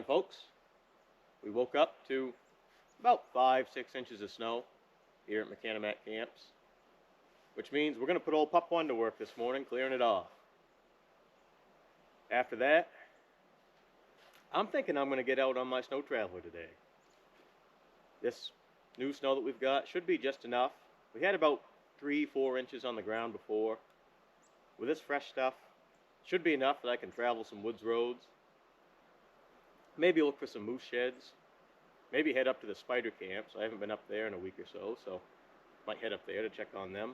folks. We woke up to about 5-6 inches of snow here at Haymock Camps, which means we're going to put old Pup 1 to work this morning, clearing it off. After that, I'm thinking I'm going to get out on my snow traveler today. This new snow that we've got should be just enough. We had about 3-4 inches on the ground before. With this fresh stuff, should be enough that I can travel some woods roads. Maybe look for some moose sheds. Maybe head up to the spider camps. I haven't been up there in a week or so might head up there to check on them.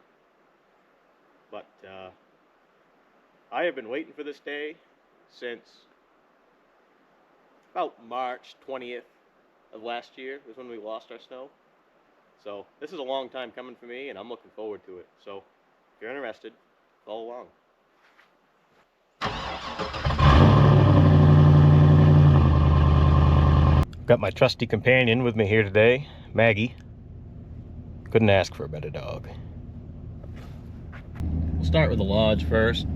But I have been waiting for this day since about March 20th of last year was when we lost our snow. So this is a long time coming for me, and I'm looking forward to it. So if you're interested, follow along. Got my trusty companion with me here today, Maggie. Couldn't ask for a better dog. We'll start with the lodge first.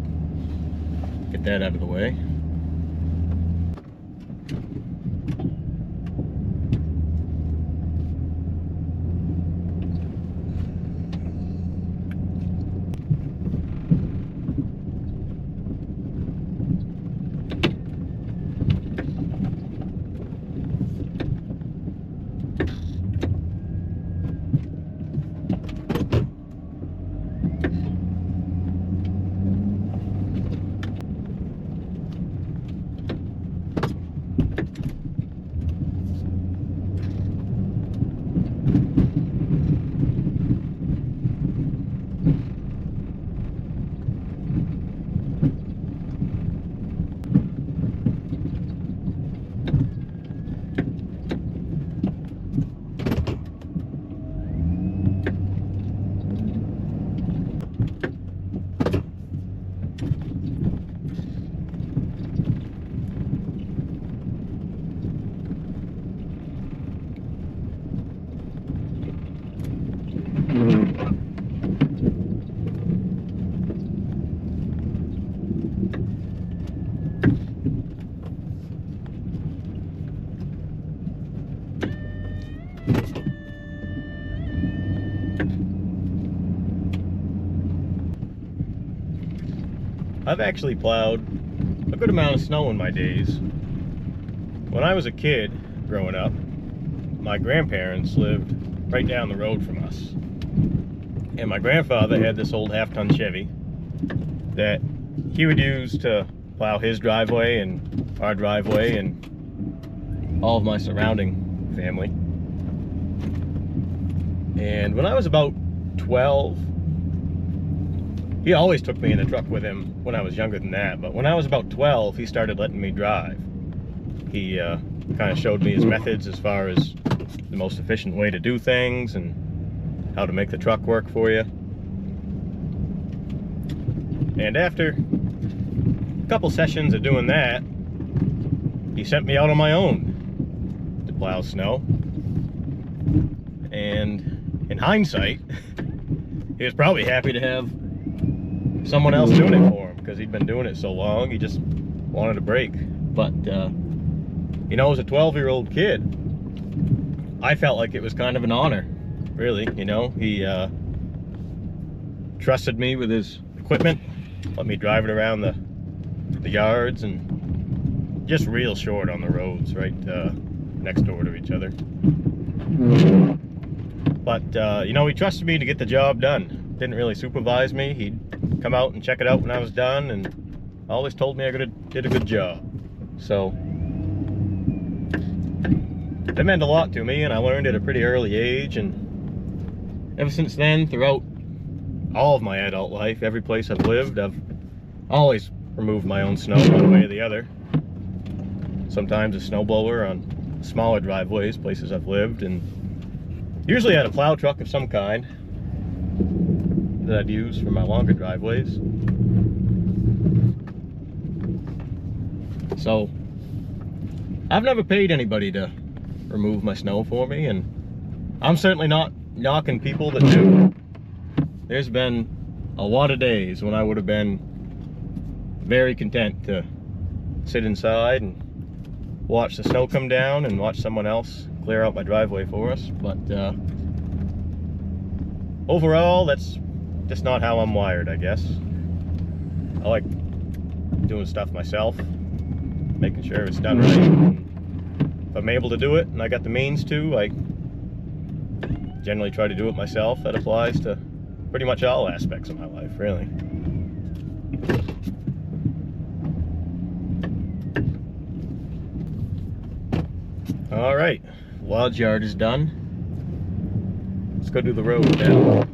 Get that out of the way. I've actually plowed a good amount of snow in my days. When I was a kid growing up, my grandparents lived right down the road from us. And my grandfather had this old half-ton Chevy that he would use to plow his driveway and our driveway and all of my surrounding family. And when I was about 12, he always took me in the truck with him when I was younger than that, but when I was about 12, he started letting me drive. He kind of showed me his methods as far as the most efficient way to do things and how to make the truck work for you. And after a couple sessions of doing that, he sent me out on my own to plow snow. And in hindsight, he was probably happy to have someone else doing it for him, because he'd been doing it so long, he just wanted a break. But you know, as a 12-year-old kid, I felt like it was kind of an honor, really. You know, he trusted me with his equipment, let me drive it around the yards, and just real short on the roads right next door to each other. But you know, he trusted me to get the job done. Didn't really supervise me. He'd come out and check it out when I was done, and always told me I did a good job. So that meant a lot to me, and I learned at a pretty early age. And ever since then, throughout all of my adult life, every place I've lived, I've always removed my own snow one way or the other. Sometimes a snowblower on smaller driveways, places I've lived, and usually I had a plow truck of some kind that I'd use for my longer driveways. So I've never paid anybody to remove my snow for me, and I'm certainly not knocking people that do. There's been a lot of days when I would have been very content to sit inside and watch the snow come down and watch someone else clear out my driveway for us. But overall, that's just not how I'm wired, I guess. I like doing stuff myself, making sure it's done right. And if I'm able to do it and I got the means to, I generally try to do it myself. That applies to pretty much all aspects of my life, really. All right, lodge yard is done. Let's go do the road now.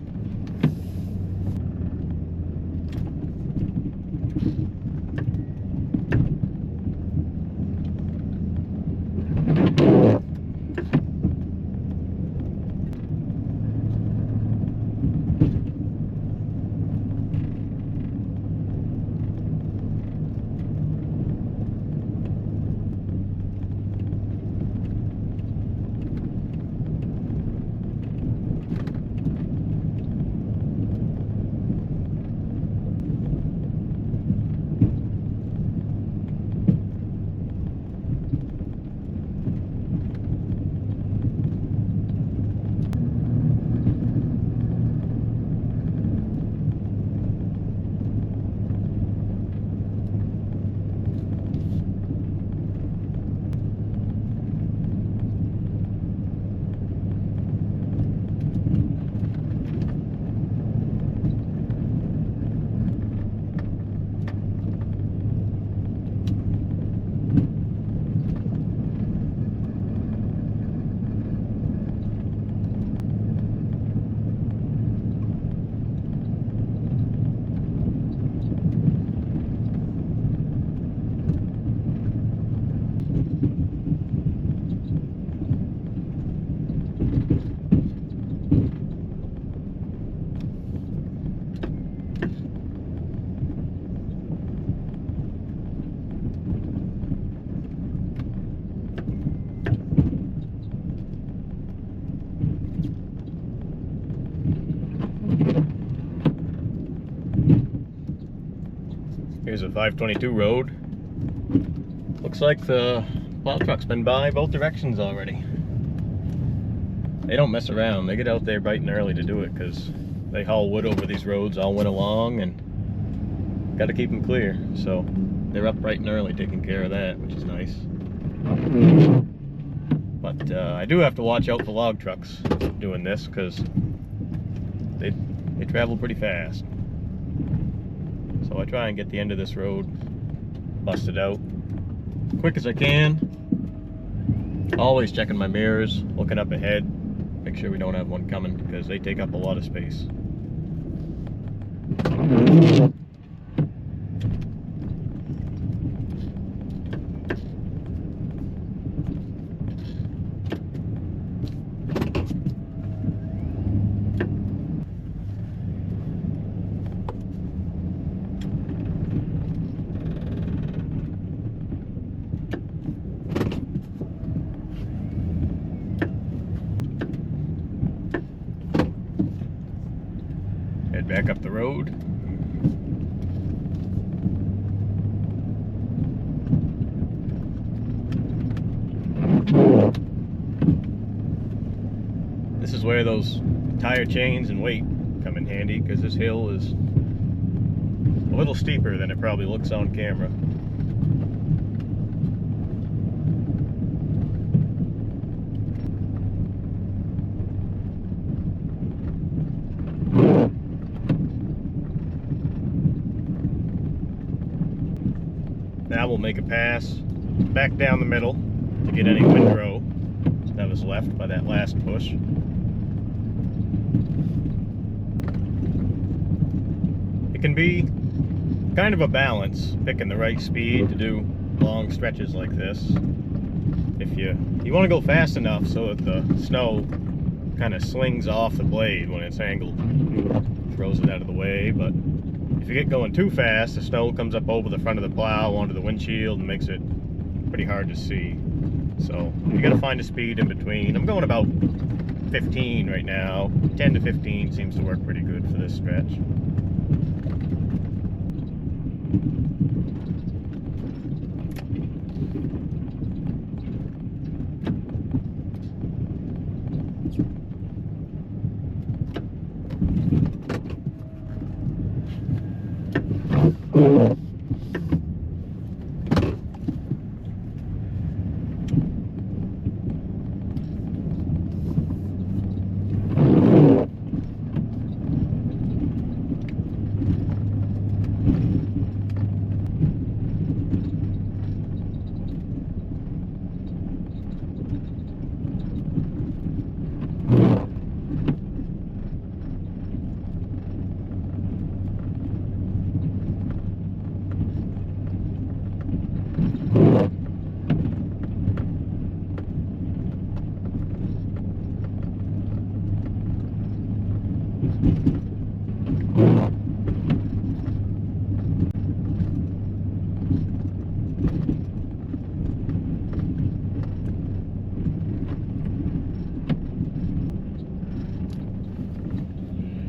Here's a 522 road. Looks like the plow truck's been by both directions already. They don't mess around. They get out there bright and early to do it because they haul wood over these roads all winter long and got to keep them clear. So they're up bright and early taking care of that, which is nice. But I do have to watch out for log trucks doing this because they travel pretty fast. So I try and get the end of this road busted out quick as I can. Always checking my mirrors, looking up ahead, make sure we don't have one coming because they take up a lot of space. Head back up the road. This is where those tire chains and weight come in handy because this hill is a little steeper than it probably looks on camera. Now we'll make a pass back down the middle to get any windrow that was left by that last push. It can be kind of a balance, picking the right speed to do long stretches like this. If you want to go fast enough so that the snow kind of slings off the blade when it's angled, throws it out of the way, but if you get going too fast, the snow comes up over the front of the plow onto the windshield and makes it pretty hard to see. So you got to find a speed in between. I'm going about 15 right now. 10 to 15 seems to work pretty good for this stretch.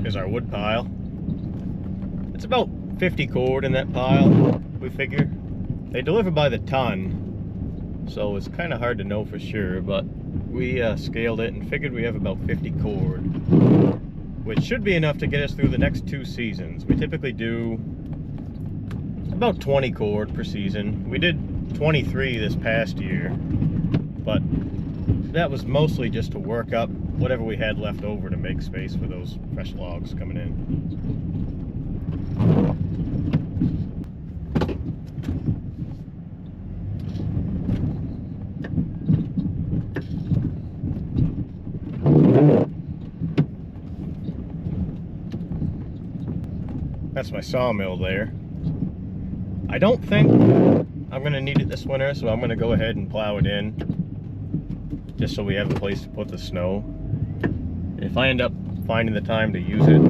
Here's our wood pile. It's about 50 cord in that pile, we figure. They deliver by the ton, so it's kind of hard to know for sure, but we scaled it and figured we have about 50 cord, which should be enough to get us through the next 2 seasons. We typically do about 20 cord per season. We did 23 this past year, but that was mostly just to work up whatever we had left over to make space for those fresh logs coming in. That's my sawmill there. I don't think I'm going to need it this winter, so I'm going to go ahead and plow it in, just so we have a place to put the snow. If I end up finding the time to use it,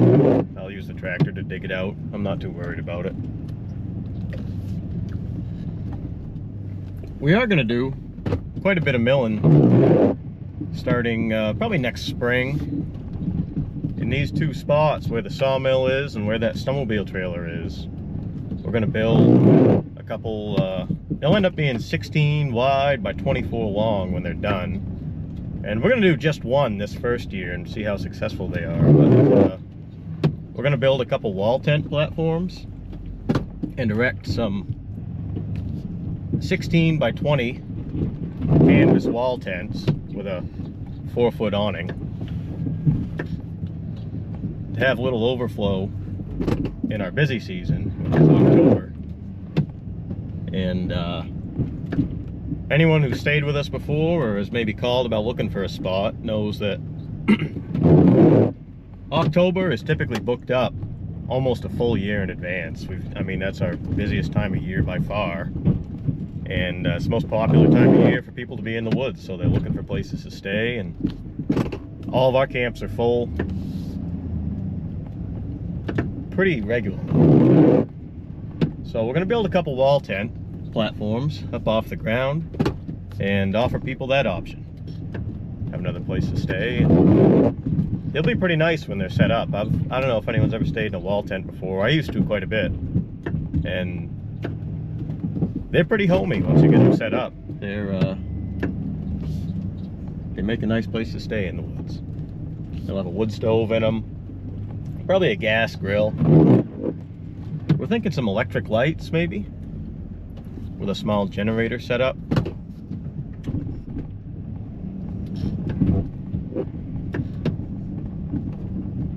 I'll use the tractor to dig it out. I'm not too worried about it. We are going to do quite a bit of milling starting probably next spring. In these 2 spots where the sawmill is and where that snowmobile trailer is, we're going to build a couple, they'll end up being 16 wide by 24 long when they're done. And we're going to do just one this first year and see how successful they are. But we're going to build a couple wall tent platforms and erect some 16 by 20 canvas wall tents with a 4-foot awning to have a little overflow in our busy season, which is October. And anyone who's stayed with us before or has maybe called about looking for a spot knows that October is typically booked up almost a full year in advance. I mean, that's our busiest time of year by far. And it's the most popular time of year for people to be in the woods, so they're looking for places to stay, and all of our camps are full pretty regularly. So we're going to build a couple wall tent platforms up off the ground and offer people that option. Have another place to stay. They'll be pretty nice when they're set up. I don't know if anyone's ever stayed in a wall tent before. I used to quite a bit. And they're pretty homey once you get them set up. They make a nice place to stay in the woods. They'll have a wood stove in them. Probably a gas grill. We're thinking some electric lights maybe, with a small generator set up.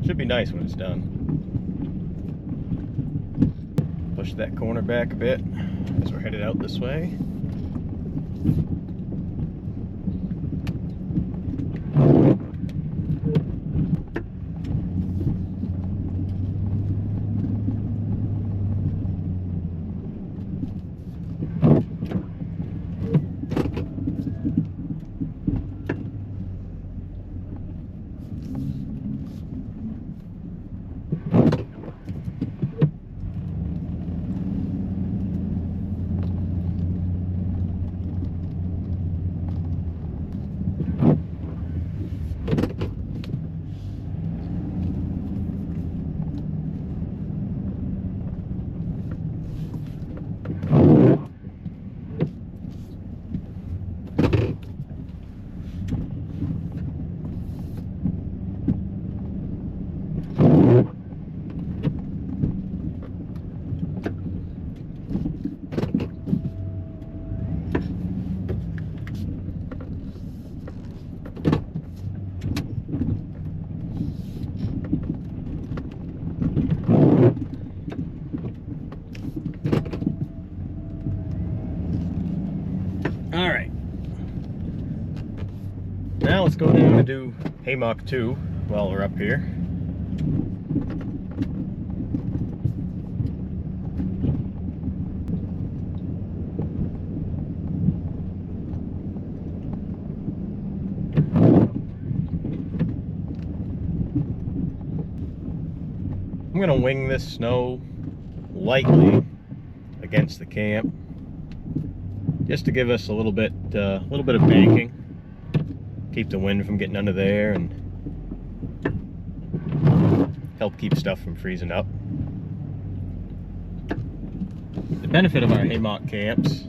Should be nice when it's done. Push that corner back a bit as we're headed out this way. let's go down and do Haymock 2 while we're up here. I'm going to wing this snow lightly against the camp, just to give us a little bit of banking, keep the wind from getting under there, and help keep stuff from freezing up. The benefit of our haymock camps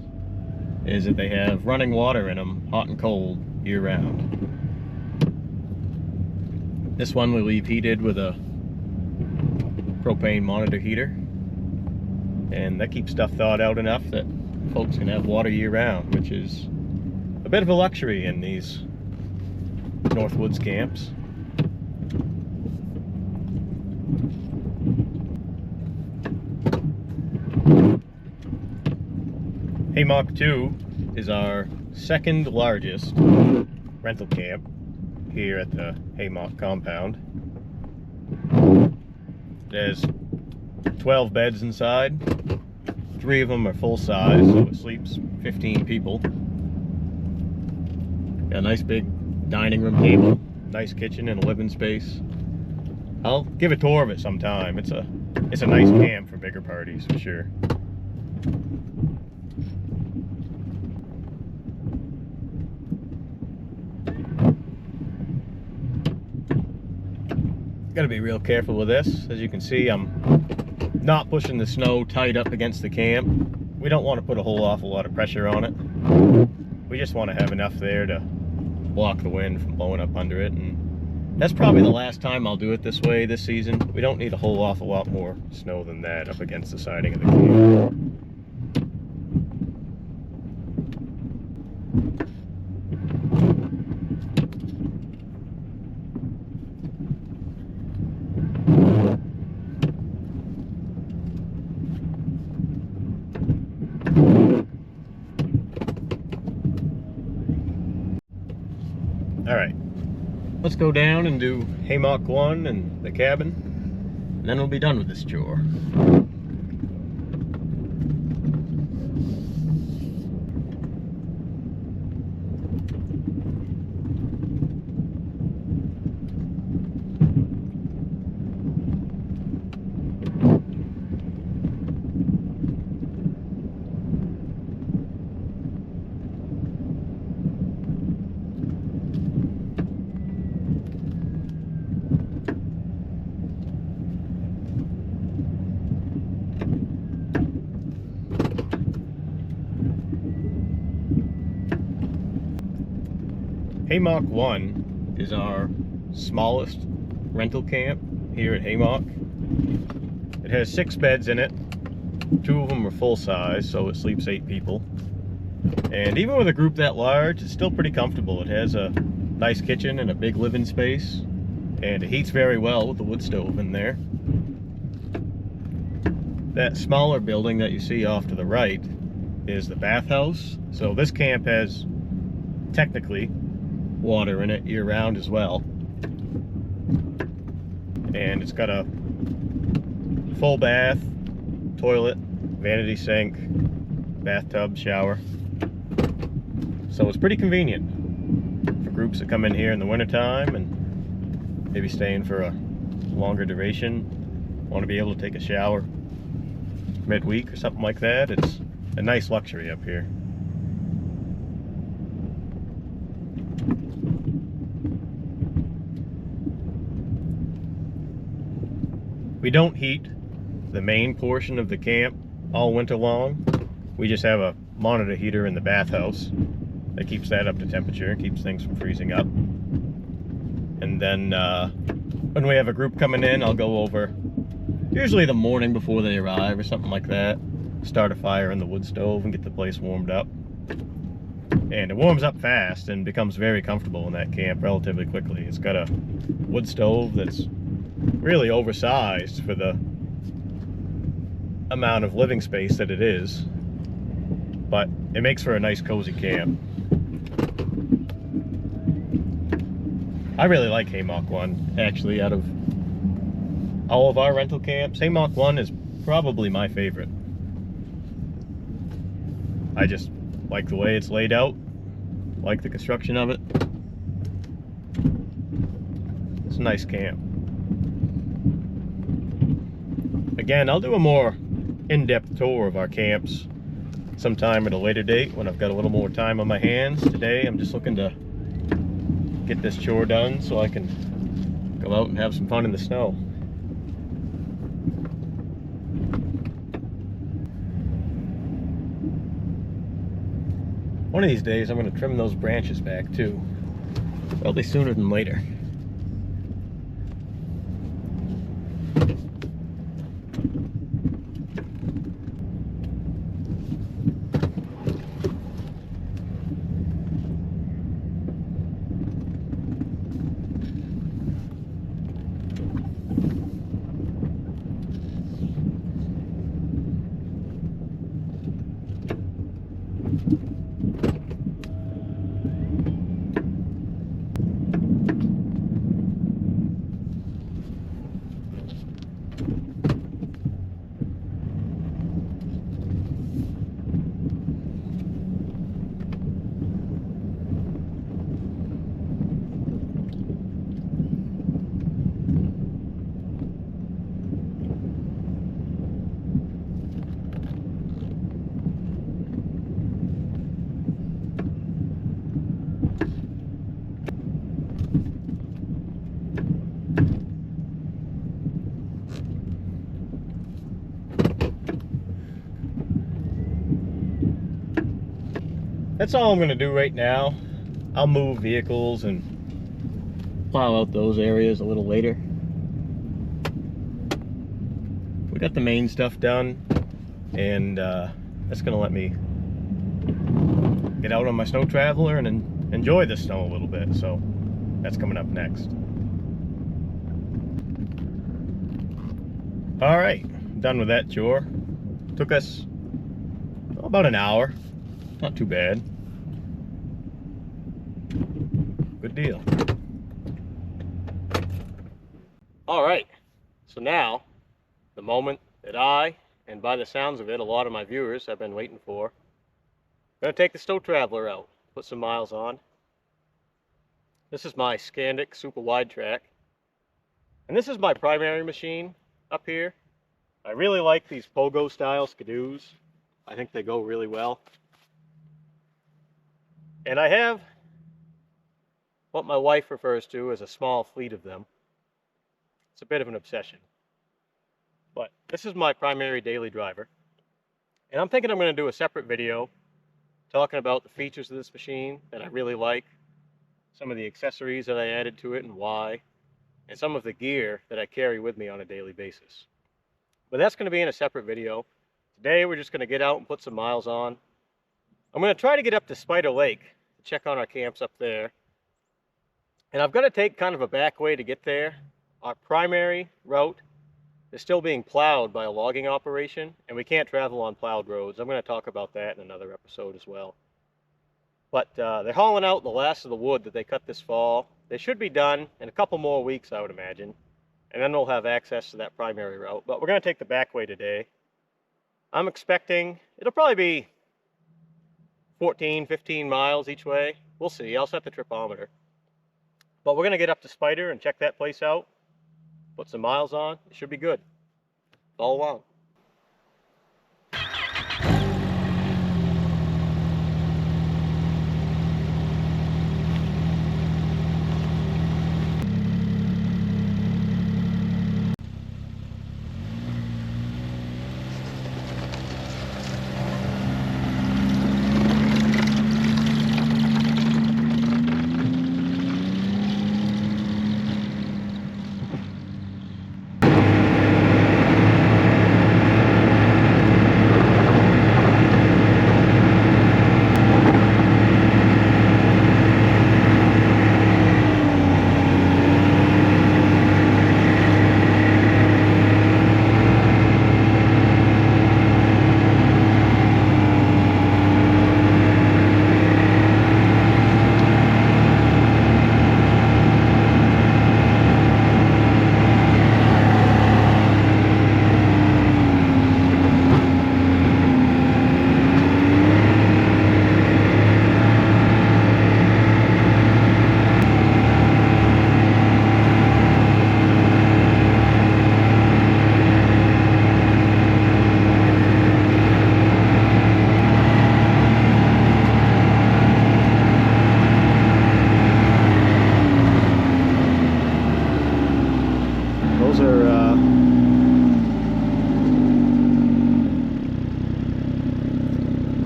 is that they have running water in them, hot and cold, year round. This one we leave heated with a propane monitor heater, and that keeps stuff thawed out enough that folks can have water year round, which is a bit of a luxury in these Northwoods camps. Haymock 2 is our second largest rental camp here at the Haymock compound. There's 12 beds inside. 3 of them are full size, so it sleeps 15 people. Got a nice big dining room table, nice kitchen, and a living space. I'll give a tour of it sometime. It's a nice camp for bigger parties for sure. Gotta be real careful with this. As you can see, I'm not pushing the snow tight up against the camp. We don't want to put a whole awful lot of pressure on it. We just want to have enough there to block the wind from blowing up under it, and that's probably the last time I'll do it this way this season. We don't need a whole awful lot more snow than that up against the siding of the camp. Alright, let's go down and do Haymock 1 and the cabin, and then we'll be done with this chore. Haymock 1 is our smallest rental camp here at Haymock. It has 6 beds in it. 2 of them are full size, so it sleeps 8 people. And even with a group that large, it's still pretty comfortable. It has a nice kitchen and a big living space, and it heats very well with the wood stove in there. That smaller building that you see off to the right is the bathhouse. So this camp has technically water in it year round as well, and it's got a full bath, toilet, vanity sink, bathtub, shower, so it's pretty convenient for groups that come in here in the wintertime and maybe staying for a longer duration, want to be able to take a shower midweek or something like that. It's a nice luxury up here. We don't heat the main portion of the camp all winter long. We just have a monitor heater in the bathhouse that keeps that up to temperature and keeps things from freezing up. And then when we have a group coming in, I'll go over, usually the morning before they arrive or something like that, start a fire in the wood stove and get the place warmed up. And it warms up fast and becomes very comfortable in that camp relatively quickly. It's got a wood stove that's really oversized for the amount of living space that it is, but it makes for a nice cozy camp. I really like Haymock 1, actually. Out of all of our rental camps, Haymock 1 is probably my favorite. I just like the way it's laid out, like the construction of it. It's a nice camp. Again, I'll do a more in-depth tour of our camps sometime at a later date when I've got a little more time on my hands. Today I'm just looking to get this chore done so I can go out and have some fun in the snow. One of these days I'm going to trim those branches back too, probably sooner than later. That's all I'm going to do right now. I'll move vehicles and plow out those areas a little later. We got the main stuff done, and that's going to let me get out on my snow traveler and enjoy the snow a little bit. So that's coming up next. All right, done with that chore. Took us about an hour. Not too bad. Good deal. All right, so now the moment that I, and by the sounds of it, a lot of my viewers have been waiting for. I'm gonna take the snow traveler out, put some miles on. This is my Skandic super wide track, and this is my primary machine up here. I really like these pogo style skidoos. I think they go really well. And I have what my wife refers to as a small fleet of them. It's a bit of an obsession. But this is my primary daily driver. And I'm thinking I'm going to do a separate video talking about the features of this machine that I really like, some of the accessories that I added to it and why, and some of the gear that I carry with me on a daily basis. But that's going to be in a separate video. Today we're just going to get out and put some miles on. I'm going to try to get up to Spider Lake to check on our camps up there. And I've got to take kind of a back way to get there. Our primary route is still being plowed by a logging operation, and we can't travel on plowed roads. I'm going to talk about that in another episode as well. But they're hauling out the last of the wood that they cut this fall. They should be done in a couple more weeks, I would imagine. And then we'll have access to that primary route. But we're going to take the back way today. I'm expecting it'll probably be 14, 15 miles each way. We'll see. I'll set the tripometer. But we're going to get up to Spider and check that place out. Put some miles on. It should be good. Follow along.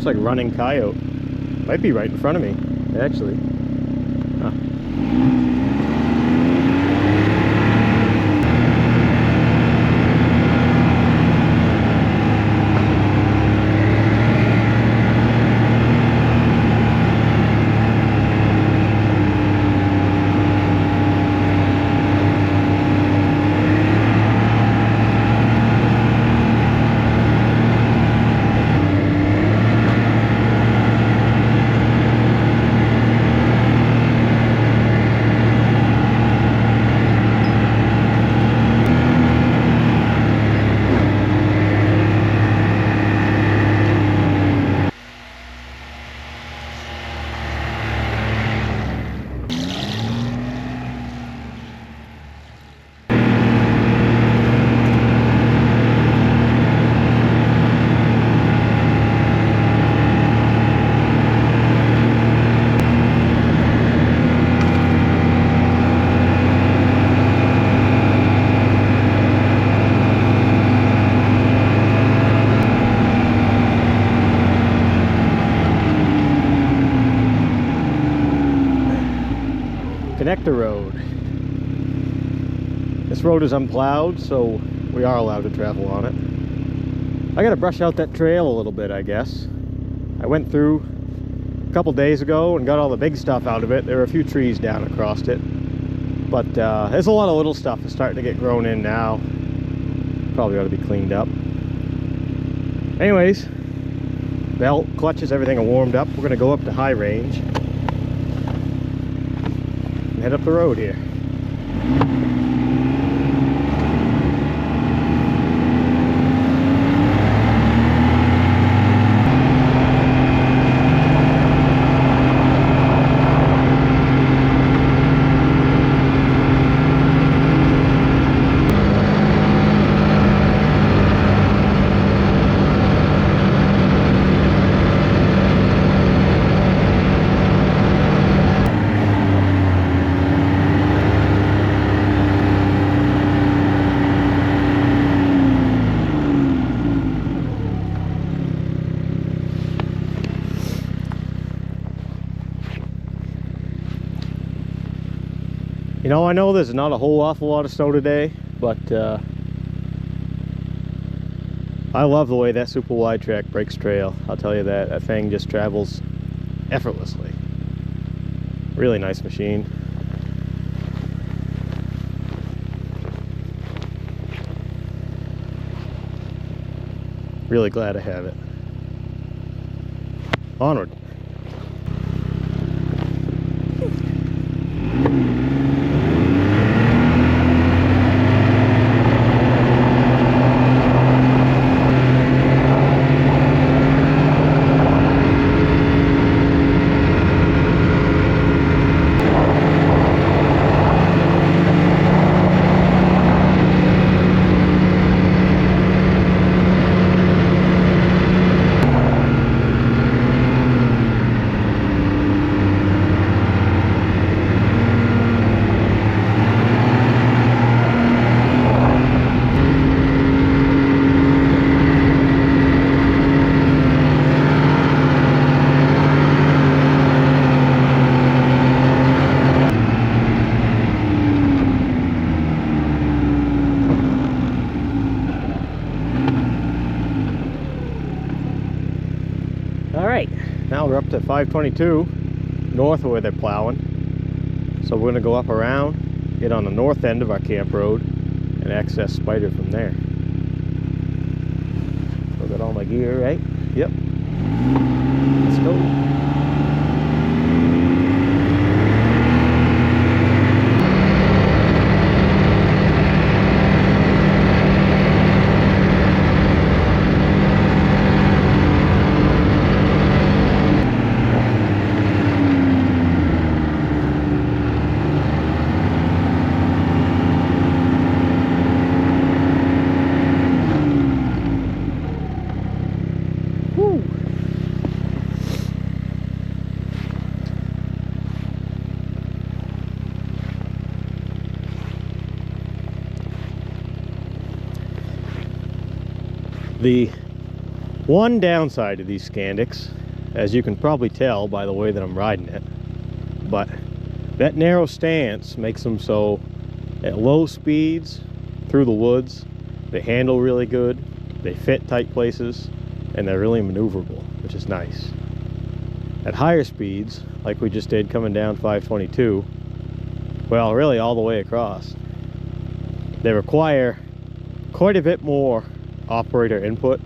Looks like running coyote. Might be right in front of me, actually. Huh. Connector road. This road is unplowed, so we are allowed to travel on it. I gotta brush out that trail a little bit, I guess. I went through a couple days ago and got all the big stuff out of it. There were a few trees down across it, but there's a lot of little stuff that's starting to get grown in now. Probably ought to be cleaned up. Anyways, belt, clutches, everything are warmed up. We're gonna go up to high range. Head up the road here. You know, I know there's not a whole awful lot of snow today, but I love the way that super wide track breaks trail. I'll tell you that. That thing just travels effortlessly. Really nice machine. Really glad to have it. Onward. Now we're up to 522 north of where they're plowing. So we're going to go up around, get on the north end of our camp road, and access Spider from there. So got all my gear, right? Yep. Let's go. The One downside to these Skandics, as you can probably tell by the way that I'm riding it, but that narrow stance makes them so at low speeds through the woods, they handle really good, they fit tight places, and they're really maneuverable, which is nice. At higher speeds, like we just did coming down 522, well, really all the way across, they require quite a bit more operator input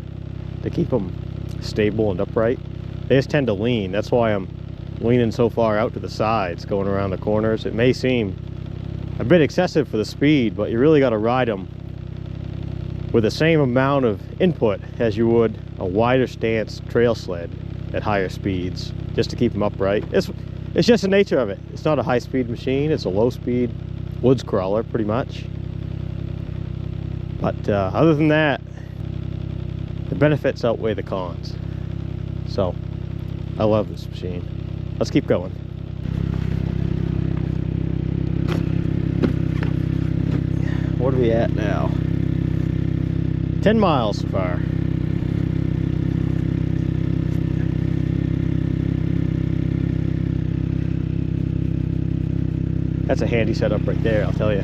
to keep them stable and upright. They just tend to lean. That's why I'm leaning so far out to the sides, going around the corners. It may seem a bit excessive for the speed, but you really got to ride them with the same amount of input as you would a wider stance trail sled at higher speeds, just to keep them upright. It's just the nature of it. It's not a high-speed machine. It's a low-speed woods crawler, pretty much. But other than that, the benefits outweigh the cons. So, I love this machine. Let's keep going. What are we at now? 10 miles so far. That's a handy setup right there, I'll tell you.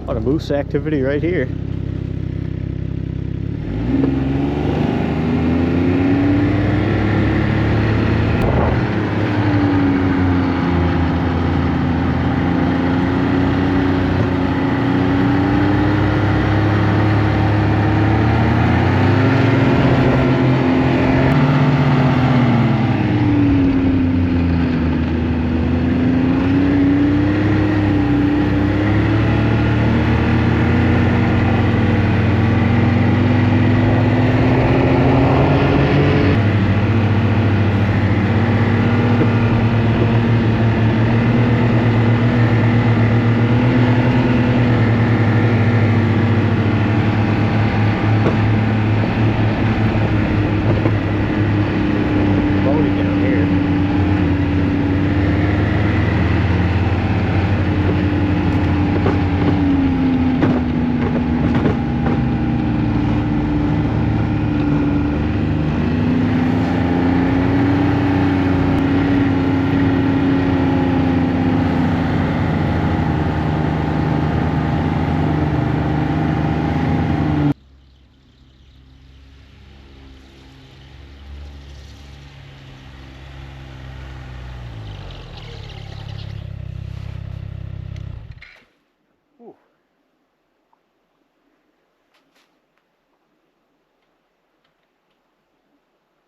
What a moose activity right here.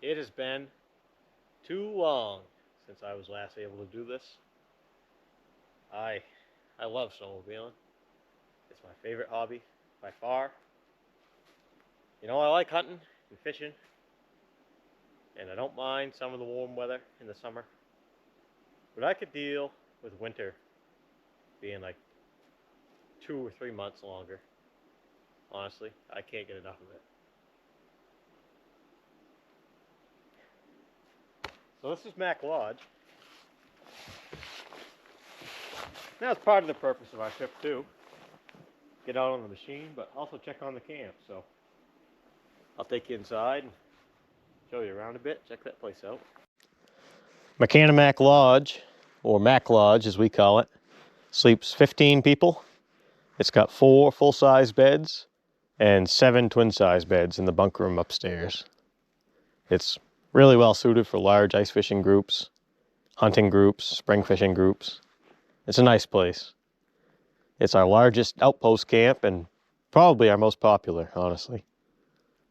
It has been too long since I was last able to do this. I love snowmobiling. It's my favorite hobby by far. You know, I like hunting and fishing, and I don't mind some of the warm weather in the summer, but I could deal with winter being like 2 or 3 months longer. Honestly, I can't get enough of it. So this is Mack Lodge. Now it's part of the purpose of our trip too. Get out on the machine, but also check on the camp. So I'll take you inside and show you around a bit. Check that place out. Mack Lodge, or Mack Lodge as we call it, sleeps 15 people. It's got 4 full-size beds and 7 twin-size beds in the bunk room upstairs. It's really well suited for large ice fishing groups, hunting groups, spring fishing groups. It's a nice place. It's our largest outpost camp and probably our most popular, honestly.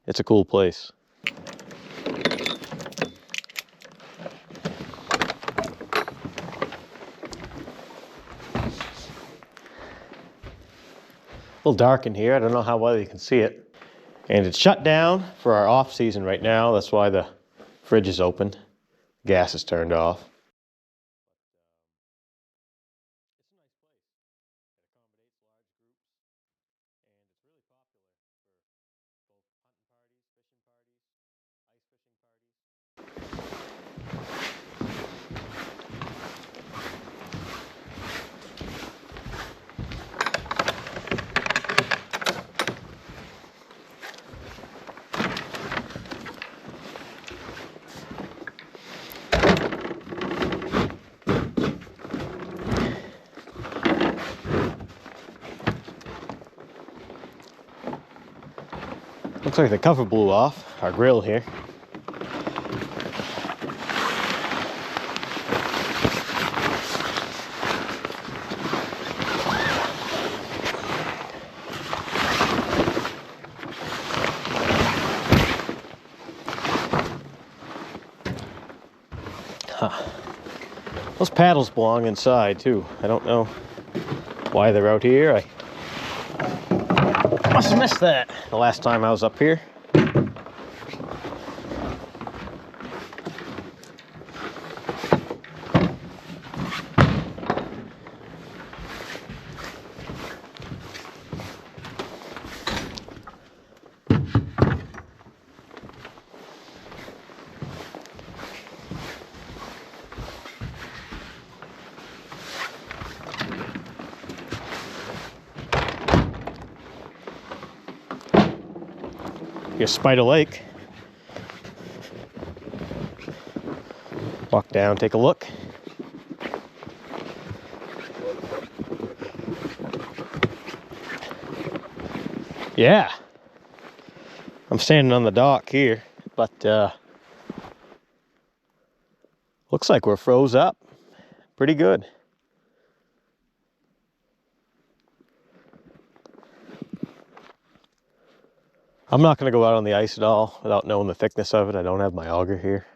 It's a cool place. A little dark in here. I don't know how well you can see it. And it's shut down for our off season right now. That's why the fridge is open. Gas is turned off. Looks like the cover blew off, our grill here. Huh. Those paddles belong inside too. I don't know why they're out here. I must have missed that the last time I was up here. Here's Spider Lake. Walk down, take a look. Yeah, I'm standing on the dock here, but looks like we're froze up pretty good. I'm not going to go out on the ice at all without knowing the thickness of it. I don't have my auger here.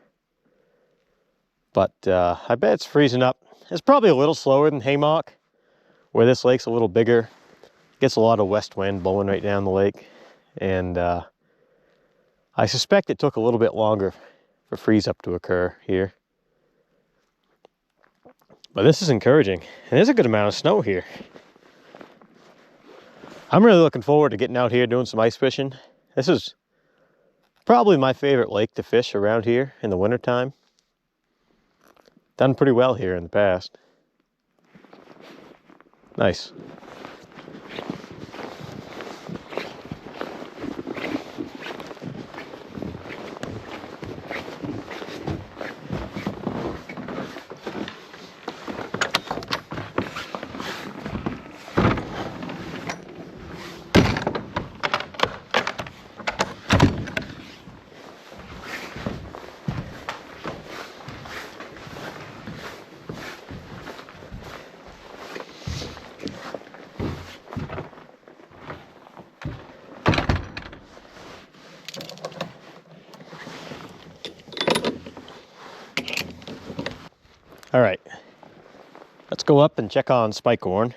But I bet it's freezing up. It's probably a little slower than Haymock, where this lake's a little bigger. Gets a lot of west wind blowing right down the lake. And I suspect it took a little bit longer for freeze up to occur here. But this is encouraging. And there's a good amount of snow here. I'm really looking forward to getting out here doing some ice fishing. This is probably my favorite lake to fish around here in the wintertime. Done pretty well here in the past. Nice. All right, let's go up and check on Spikehorn.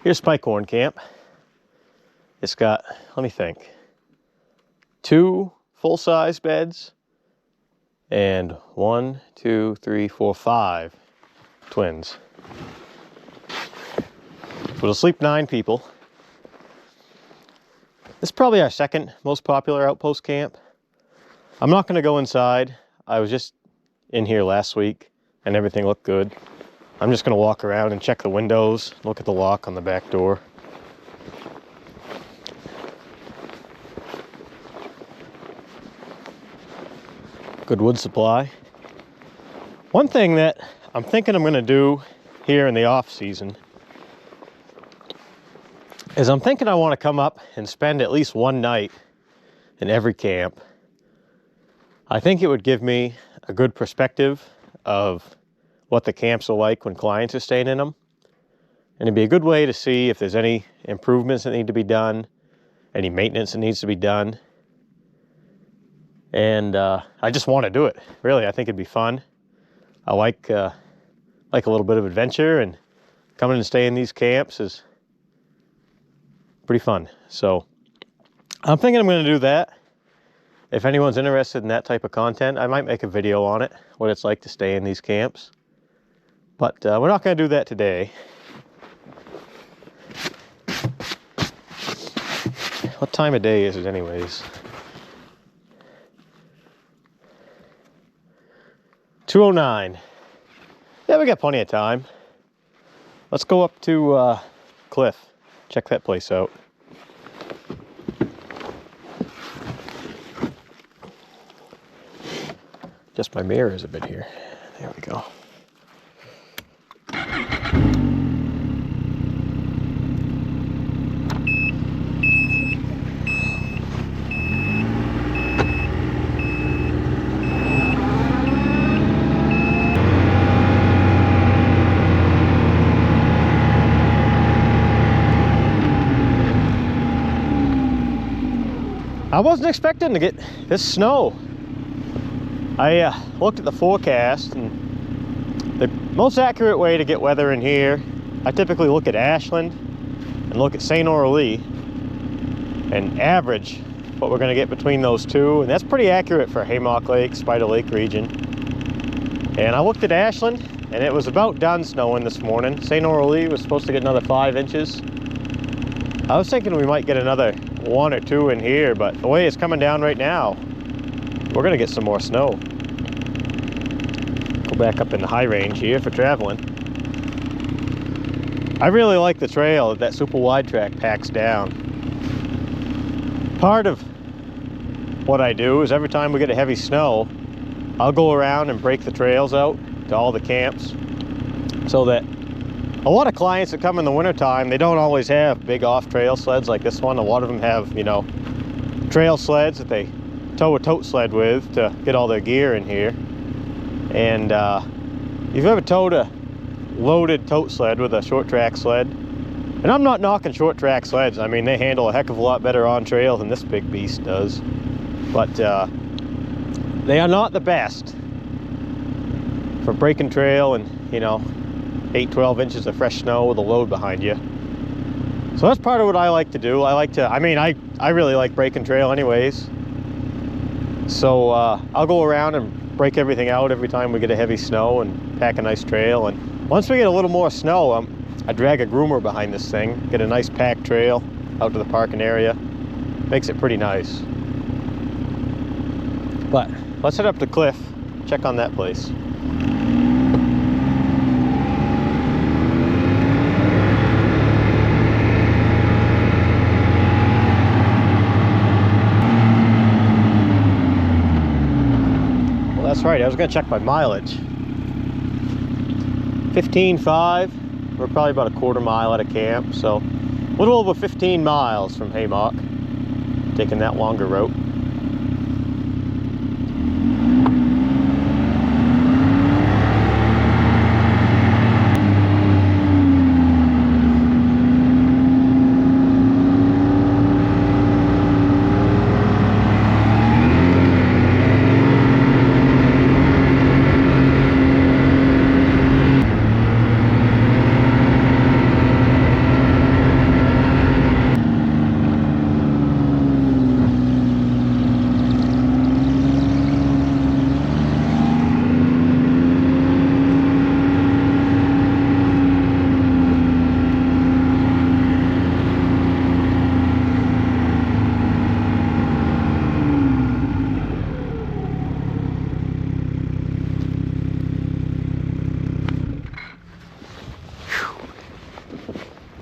Here's Spikehorn Camp. It's got, let me think, 2 full-size beds and 1, 2, 3, 4, 5 twins. So it'll sleep 9 people. This is probably our second most popular outpost camp. I'm not going to go inside. I was just in here last week and everything looked good. I'm just going to walk around and check the windows, look at the lock on the back door. Good wood supply. One thing that I'm thinking I'm going to do here in the off season is I'm thinking I want to come up and spend at least one night in every camp. I think it would give me a good perspective of what the camps are like when clients are staying in them. And it'd be a good way to see if there's any improvements that need to be done, any maintenance that needs to be done. And I just want to do it. Really, I think it'd be fun. I like a little bit of adventure, and coming and staying in these camps is pretty fun. So I'm thinking I'm going to do that. If anyone's interested in that type of content, I might make a video on it, what it's like to stay in these camps. But we're not going to do that today. What time of day is it anyways? 2:09. Yeah, we got plenty of time. Let's go up to Cliff. Check that place out. Just my mirrors a bit here. There we go. I wasn't expecting to get this snow. I looked at the forecast, and the most accurate way to get weather in here, I typically look at Ashland and look at St. Aurelie and average what we're going to get between those two, and that's pretty accurate for Haymock Lake, Spider Lake region. And I looked at Ashland, and it was about done snowing this morning. St. Aurelie was supposed to get another 5 inches. I was thinking we might get another 1 or 2 in here, but the way it's coming down right now, we're gonna get some more snow. Go back up in the high range here for traveling. I really like the trail that super wide track packs down. Part of what I do is every time we get a heavy snow, I'll go around and break the trails out to all the camps, so that a lot of clients that come in the wintertime, they don't always have big off-trail sleds like this one. A lot of them have, you know, trail sleds that they tow a tote sled with to get all their gear in here. And if you've ever towed a loaded tote sled with a short track sled, and I'm not knocking short track sleds, I mean, they handle a heck of a lot better on trail than this big beast does, but they are not the best for breaking trail and, you know, 8-12 inches of fresh snow with a load behind you. So that's part of what I like to do. I really like breaking trail anyways. So I'll go around and break everything out every time we get a heavy snow and pack a nice trail. And once we get a little more snow, I drag a groomer behind this thing, get a nice packed trail out to the parking area. Makes it pretty nice. But let's head up to Cliff, check on that place. That's right, I was going to check my mileage. 15.5. We're probably about a quarter mile out of camp, so a little over 15 miles from Haymock, taking that longer route.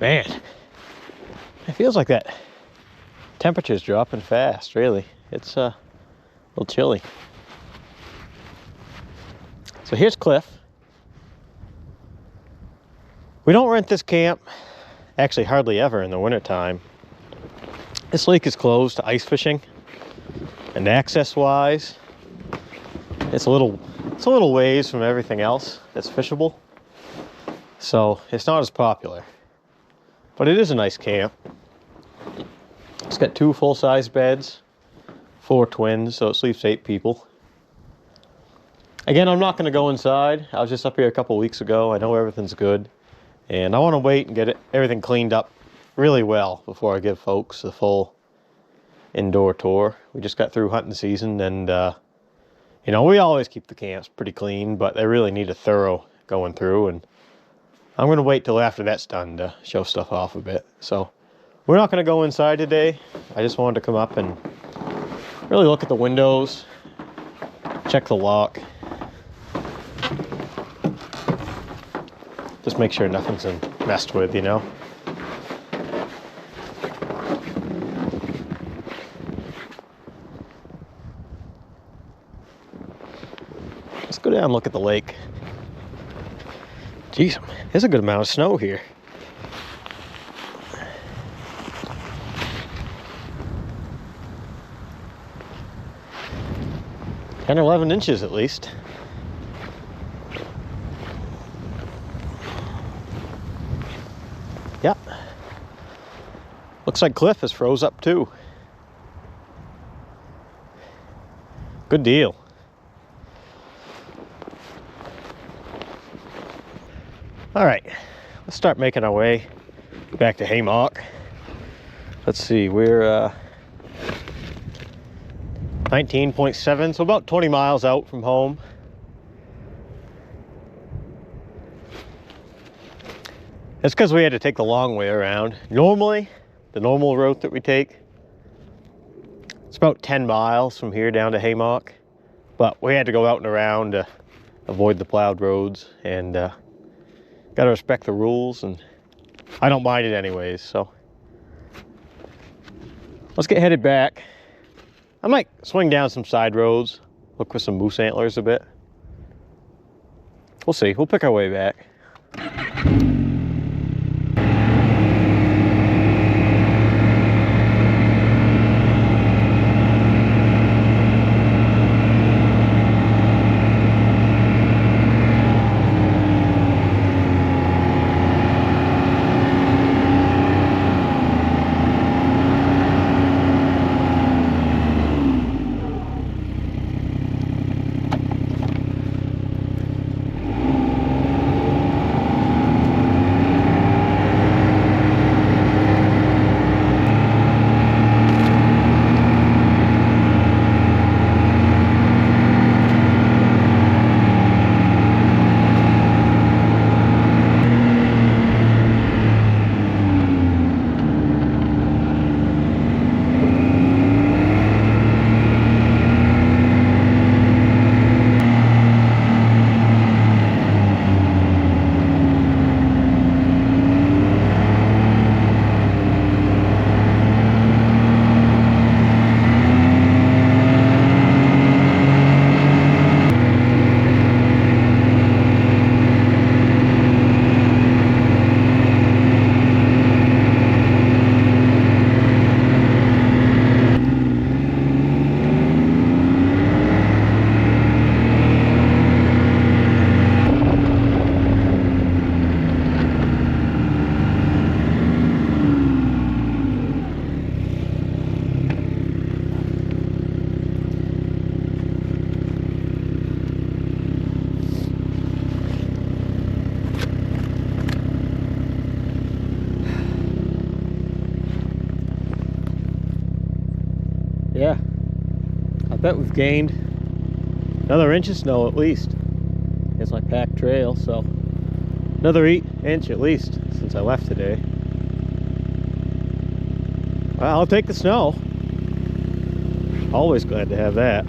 Man, it feels like that temperature's dropping fast, really. It's a little chilly. So here's Cliff. We don't rent this camp actually hardly ever in the wintertime. This lake is closed to ice fishing, and access-wise, it's a little ways from everything else that's fishable, so it's not as popular. But it is a nice camp. It's got 2 full-size beds, 4 twins, so it sleeps 8 people. Again, I'm not going to go inside. I was just up here a couple weeks ago. I know everything's good, and I want to wait and get everything cleaned up really well before I give folks the full indoor tour. We just got through hunting season, and you know, we always keep the camps pretty clean, but they really need a thorough going through, and I'm going to wait till after that's done to show stuff off a bit. So we're not going to go inside today. I just wanted to come up and really look at the windows, check the lock, just make sure nothing's been messed with, you know. Let's go down and look at the lake. Jeez, there's a good amount of snow here. 10 or 11 inches at least. Yep. Looks like Cliff has froze up too. Good deal. All right, let's start making our way back to Haymock. Let's see, we're 19.7, so about 20 miles out from home. That's because we had to take the long way around. Normally, the normal route that we take, it's about 10 miles from here down to Haymock, but we had to go out and around to avoid the plowed roads, and gotta respect the rules, and I don't mind it anyways, so let's get headed back. I might swing down some side roads, look for some moose antlers a bit. We'll see, we'll pick our way back. Yeah, I bet we've gained another inch of snow at least. It's my packed trail, so another inch at least since I left today. Well, I'll take the snow. Always glad to have that.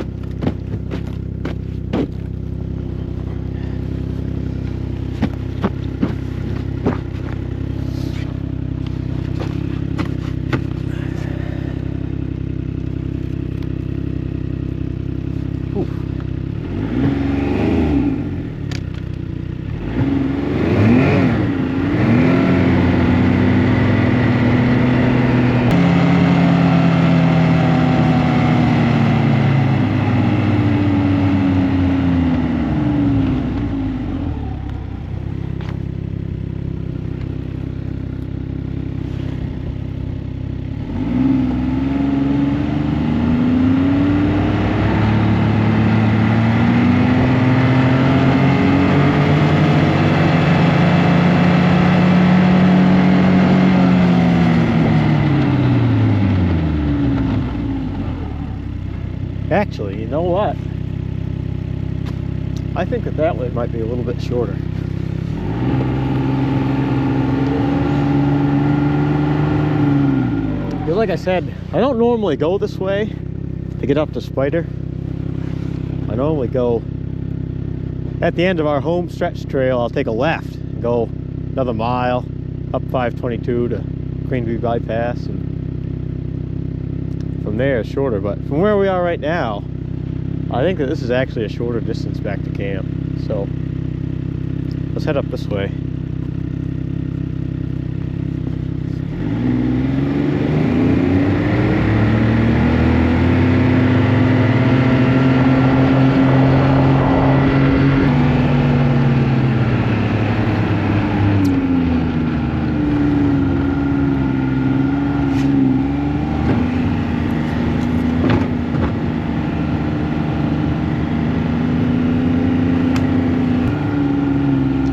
Actually, you know what? I think that way might be a little bit shorter. Because like I said, I don't normally go this way to get up to Spider. I normally go at the end of our home stretch trail. I'll take a left and go another mile up 522 to Greenview Bypass, and from there it's shorter. But from where we are right now, I think that this is actually a shorter distance back to camp. So let's head up this way.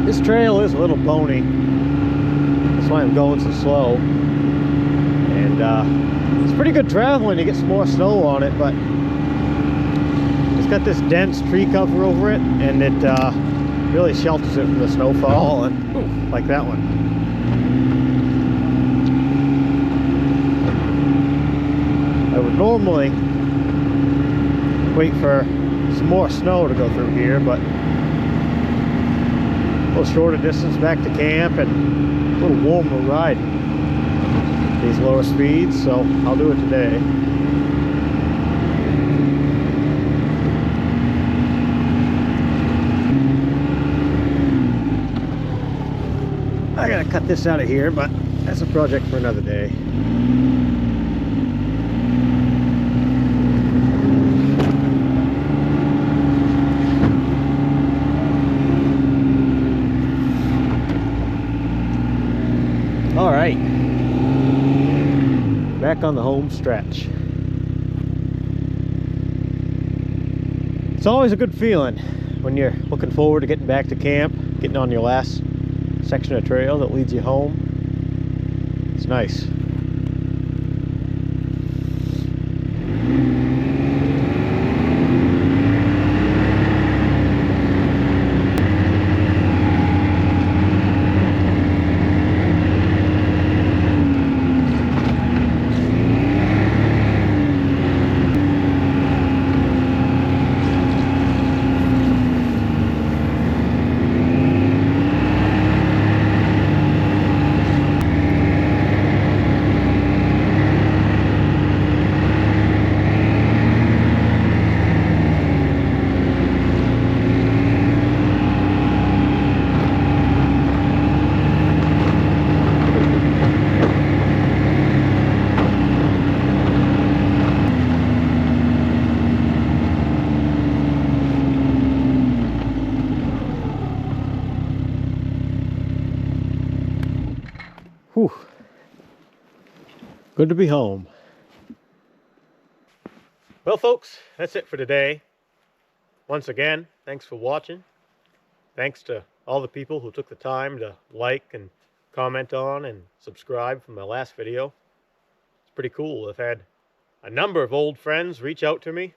This trail is a little bony, that's why I'm going so slow, and it's pretty good traveling to get some more snow on it, but it's got this dense tree cover over it, and it really shelters it from the snowfall, and like that one. I would normally wait for some more snow to go through here, but a little shorter distance back to camp and a little warmer ride these lower speeds, so I'll do it today. I gotta cut this out of here, but that's a project for another day. All right, back on the home stretch. It's always a good feeling when you're looking forward to getting back to camp, getting on your last section of trail that leads you home. It's nice. Whew. Good to be home. Well, folks, that's it for today. Once again, thanks for watching. Thanks to all the people who took the time to like and comment on and subscribe from my last video. It's pretty cool. I've had a number of old friends reach out to me,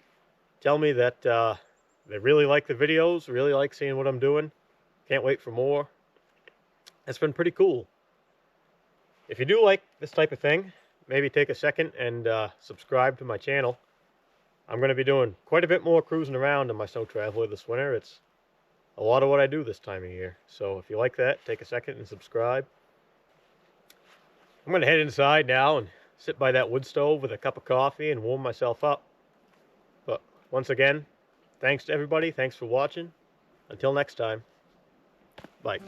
tell me that they really like the videos, really like seeing what I'm doing. Can't wait for more. It's been pretty cool. If you do like this type of thing, maybe take a second and subscribe to my channel. I'm going to be doing quite a bit more cruising around in my snow traveler this winter. It's a lot of what I do this time of year. So if you like that, take a second and subscribe. I'm going to head inside now and sit by that wood stove with a cup of coffee and warm myself up. But once again, thanks to everybody. Thanks for watching. Until next time, bye.